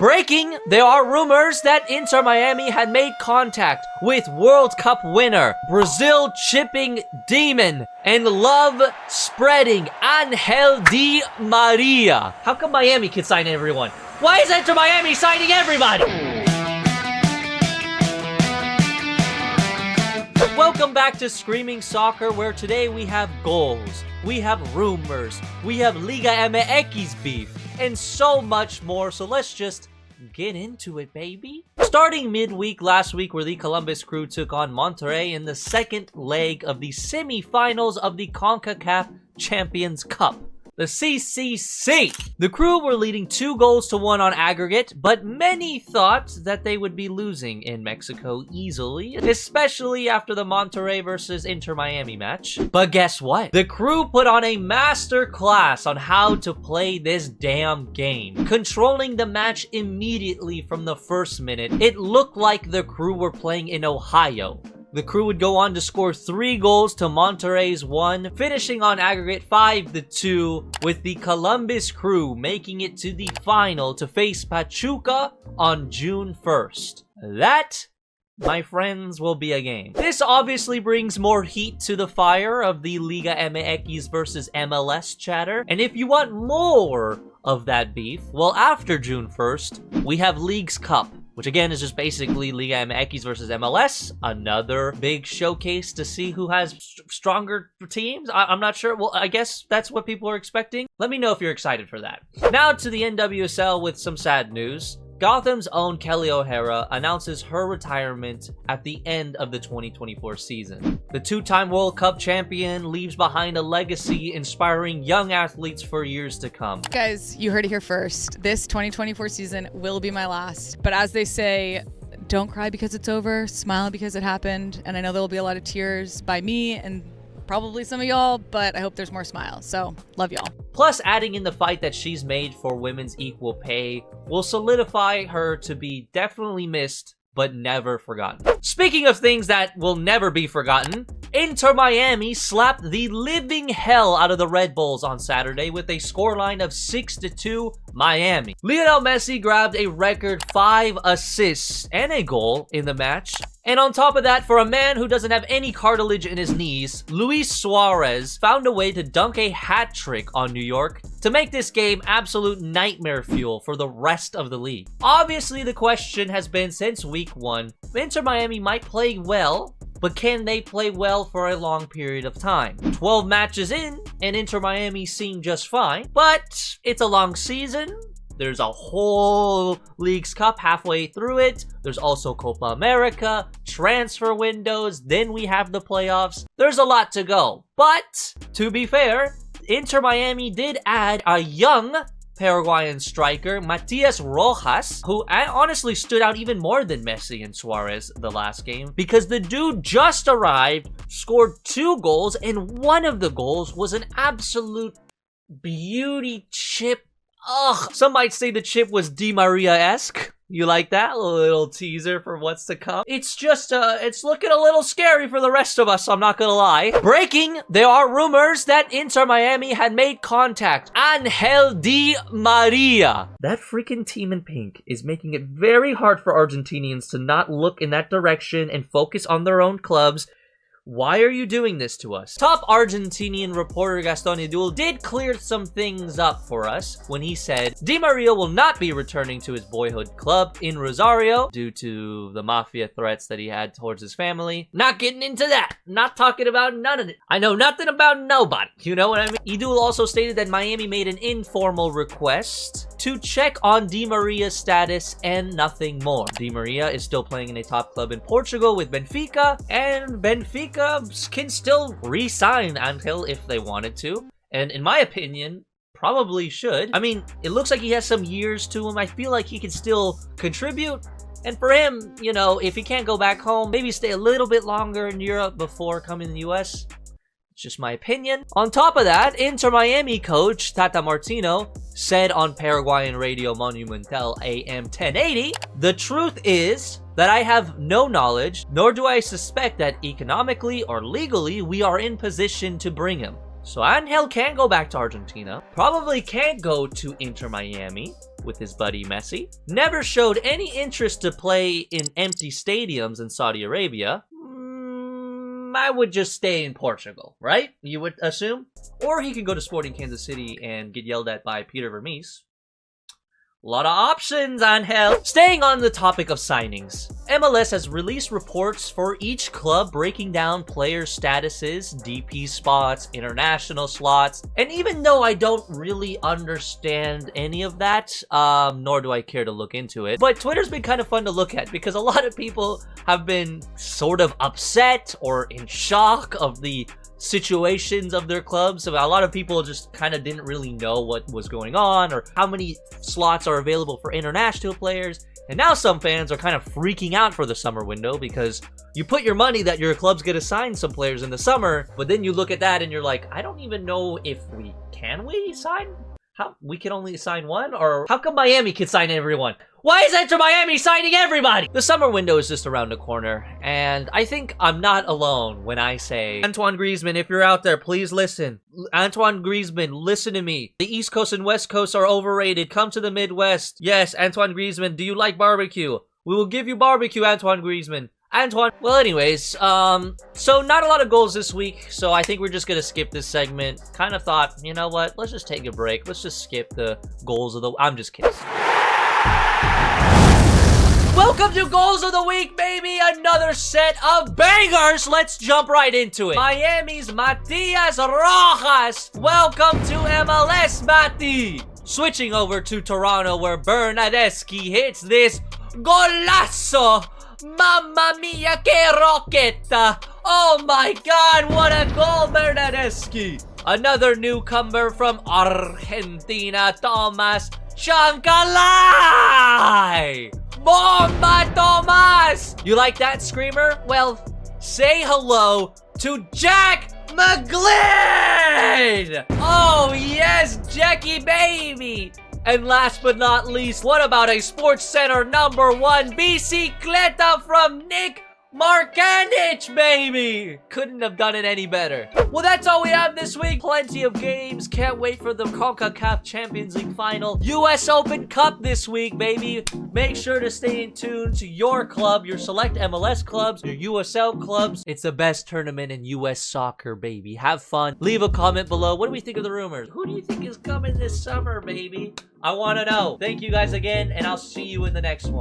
Breaking, there are rumors that Inter Miami had made contact with World Cup winner, Brazil chipping demon, and love-spreading Angel Di Maria. How come Miami can sign everyone? Why is Inter Miami signing everybody? Welcome back to Screamin Soccer, where today we have goals, we have rumors, we have Liga MX beef, and so much more. So let's just get into it, baby. Starting midweek last week, where the Columbus Crew took on Monterrey in the second leg of the semifinals of the CONCACAF Champions Cup, the CCC. The Crew were leading 2-1 on aggregate, but many thought that they would be losing in Mexico easily, especially after the Monterrey versus Inter Miami match. But guess what? The Crew put on a master class on how to play this damn game, controlling the match immediately from the first minute. It looked like the Crew were playing in Ohio. The Crew would go on to score 3 goals to Monterrey's 1, finishing on aggregate 5-2, with the Columbus Crew making it to the final to face Pachuca on June 1st. That, my friends, will be a game. This obviously brings more heat to the fire of the Liga MX versus MLS chatter, and if you want more of that beef, well, after June 1st, we have Leagues Cup, which again is just basically Liga MX versus MLS. Another big showcase to see who has stronger teams. I'm not sure. Well, I guess that's what people are expecting. Let me know if you're excited for that. Now to the NWSL with some sad news. Gotham's own Kelly O'Hara announces her retirement at the end of the 2024 season. The 2-time World Cup champion leaves behind a legacy inspiring young athletes for years to come. Guys, you heard it here first. This 2024 season will be my last. But as they say, don't cry because it's over, smile because it happened. And I know there will be a lot of tears by me and probably some of y'all, but I hope there's more smiles. So, love y'all. Plus, adding in the fight that she's made for women's equal pay will solidify her to be definitely missed, but never forgotten. Speaking of things that will never be forgotten, Inter Miami slapped the living hell out of the Red Bulls on Saturday with a scoreline of 6-2 Miami. Lionel Messi grabbed a record 5 assists and a goal in the match. And on top of that, for a man who doesn't have any cartilage in his knees, Luis Suarez found a way to dunk a hat trick on New York to make this game absolute nightmare fuel for the rest of the league. Obviously, the question has been since week 1, Inter Miami might play well, but can they play well for a long period of time? 12 matches in, and Inter Miami seem just fine, but it's a long season. There's a whole Leagues Cup halfway through it. There's also Copa America, transfer windows, then we have the playoffs. There's a lot to go. But, to be fair, Inter Miami did add a young Paraguayan striker, Matias Rojas, who honestly stood out even more than Messi and Suarez the last game, because the dude just arrived, scored 2 goals, and one of the goals was an absolute beauty chip. Ugh, some might say the chip was Di Maria-esque. You like that? A little teaser for what's to come. It's just, it's looking a little scary for the rest of us, I'm not gonna lie. Breaking, there are rumors that Inter Miami had made contact. Angel Di Maria. That freaking team in pink is making it very hard for Argentinians to not look in that direction and focus on their own clubs. Why are you doing this to us? Top Argentinian reporter Gaston Edul did clear some things up for us when he said Di Maria will not be returning to his boyhood club in Rosario due to the mafia threats that he had towards his family. Not getting into that. Not talking about none of it. I know nothing about nobody. You know what I mean? Edul also stated that Miami made an informal request to check on Di Maria's status and nothing more. Di Maria is still playing in a top club in Portugal with Benfica, and Benfica can still re-sign Angel if they wanted to, and in my opinion, probably should. I mean, it looks like he has some years to him. I feel like he can still contribute, and for him, you know, if he can't go back home, maybe stay a little bit longer in Europe before coming to the US. It's just my opinion. On top of that, Inter Miami coach Tata Martino said on Paraguayan radio Monumental AM 1080, "The truth is that I have no knowledge, nor do I suspect that economically or legally we are in position to bring him. So Angel can't go back to Argentina, probably can't go to Inter Miami, with his buddy Messi. Never showed any interest to play in empty stadiums in Saudi Arabia. I would just stay in Portugal, right? You would assume? Or he could go to Sporting Kansas City and get yelled at by Peter Vermees. A lot of options on hell. Staying on the topic of signings, MLS has released reports for each club breaking down player statuses, DP spots, international slots, and even though I don't really understand any of that, nor do I care to look into it, but Twitter's been kind of fun to look at because a lot of people have been sort of upset or in shock of the situations of their clubs. So a lot of people just kind of didn't really know what was going on or how many slots are available for international players. And now some fans are kind of freaking out for the summer window because you put your money that your club's gonna sign some players in the summer, but then you look at that and you're like, I don't even know if we sign? How we can only sign one? Or how come Miami can sign everyone? Why is Inter Miami signing everybody? The summer window is just around the corner, and I think I'm not alone when I say, Antoine Griezmann, if you're out there, please listen. Antoine Griezmann, listen to me. The East Coast and West Coast are overrated. Come to the Midwest. Yes, Antoine Griezmann, do you like barbecue? We will give you barbecue, Antoine Griezmann. Antoine. Well, anyways, so not a lot of goals this week, so I think we're just gonna skip this segment. Kind of thought, you know what, let's just take a break. Let's just skip the goals of the... I'm just kidding. Welcome to Goals of the Week, baby! Another set of bangers! Let's jump right into it. Miami's Matias Rojas. Welcome to MLS, Mati! Switching over to Toronto, where Bernadeschi hits this golazo! Mamma mia, que roqueta! Oh my god, what a goal, Bernadeschi! Another newcomer from Argentina, Thomas Chancalay! Bomba, Thomas! You like that, Screamer? Well, say hello to Jack McGlynn! Oh yes, Jackie baby! And last but not least, what about a Sports Center #1 bicicleta from Nick Markanich, baby! Couldn't have done it any better. Well, that's all we have this week. Plenty of games. Can't wait for the CONCACAF Champions League final. US Open Cup this week, baby. Make sure to stay in tune to your club, your select MLS clubs, your USL clubs. It's the best tournament in US soccer, baby. Have fun. Leave a comment below. What do we think of the rumors? Who do you think is coming this summer, baby? I want to know. Thank you guys again, and I'll see you in the next one.